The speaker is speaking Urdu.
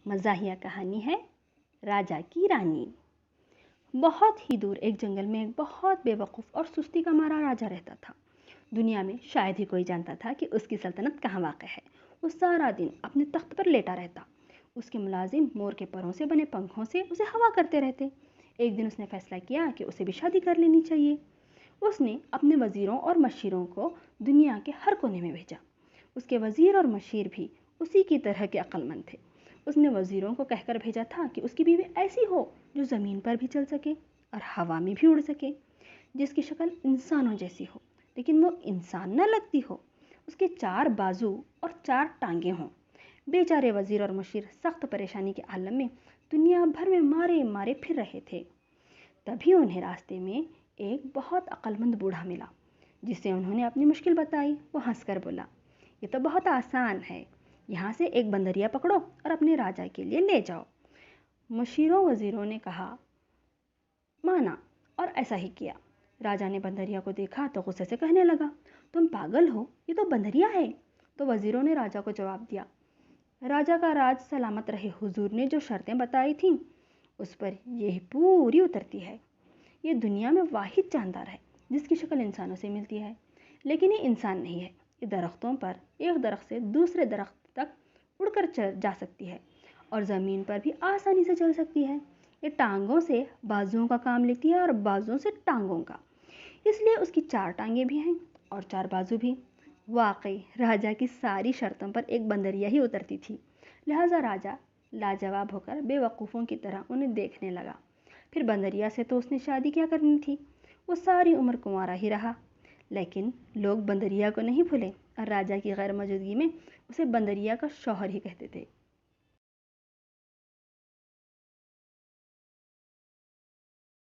مزاحیہ کہانی ہے راجا کی رانی۔ بہت ہی دور ایک جنگل میں ایک بہت بے وقوف اور سستی کا مارا راجا رہتا تھا۔ دنیا میں شاید ہی کوئی جانتا تھا کہ اس کی سلطنت کہاں واقع ہے۔ وہ سارا دن اپنے تخت پر لیٹا رہتا۔ اس کے ملازم مور کے پروں سے بنے پنکھوں سے اسے ہوا کرتے رہتے۔ ایک دن اس نے فیصلہ کیا کہ اسے بھی شادی کر لینی چاہیے۔ اس نے اپنے وزیروں اور مشیروں کو دنیا کے ہر کونے میں بھیجا۔ اس کے وزیر اور مشیر بھی اسی کی طرح کے عقل مند تھے۔ اس نے وزیروں کو کہہ کر بھیجا تھا کہ اس کی بیوی ایسی ہو جو زمین پر بھی چل سکے اور ہوا میں بھی اڑ سکے، جس کی شکل انسانوں جیسی ہو لیکن وہ انسان نہ لگتی ہو، اس کے 4 بازو اور 4 ٹانگیں ہوں۔ بیچارے وزیر اور مشیر سخت پریشانی کے عالم میں دنیا بھر میں مارے مارے پھر رہے تھے۔ تبھی انہیں راستے میں ایک بہت عقل مند بوڑھا ملا، جس سے انہوں نے اپنی مشکل بتائی۔ وہ ہنس کر بولا، یہ تو بہت آسان ہے، یہاں سے ایک بندریا پکڑو اور اپنے راجا کے لیے لے جاؤ۔ مشیروں وزیروں نے کہا مانا اور ایسا ہی کیا۔ راجا نے بندریا کو دیکھا تو غصے سے کہنے لگا، تم پاگل ہو، یہ تو بندریا ہے۔ تو وزیروں نے راجا کو جواب دیا، راجا کا راج سلامت رہے، حضور نے جو شرطیں بتائی تھیں اس پر یہ پوری اترتی ہے۔ یہ دنیا میں واحد جاندار ہے جس کی شکل انسانوں سے ملتی ہے، لیکن یہ انسان نہیں ہے۔ یہ درختوں پر ایک درخت سے دوسرے درخت تک اڑ کر جا سکتی ہے اور زمین پر بھی آسانی سے چل سکتی ہے۔ یہ ٹانگوں سے بازوؤں کا کام لیتی ہے اور بازوؤں سے ٹانگوں کا، اس لیے اس کی 4 ٹانگیں بھی ہیں اور 4 بازو بھی۔ واقعی راجا کی ساری شرطوں پر ایک بندریا ہی اترتی تھی، لہٰذا راجا لاجواب ہو کر بے وقوفوں کی طرح انہیں دیکھنے لگا۔ پھر بندریا سے تو اس نے شادی کیا کرنی تھی، وہ ساری عمر کنوارا ہی رہا۔ لیکن لوگ بندریا کو نہیں بھولے اور راجا کی غیر موجودگی میں اسے بندریا کا شوہر ہی کہتے تھے۔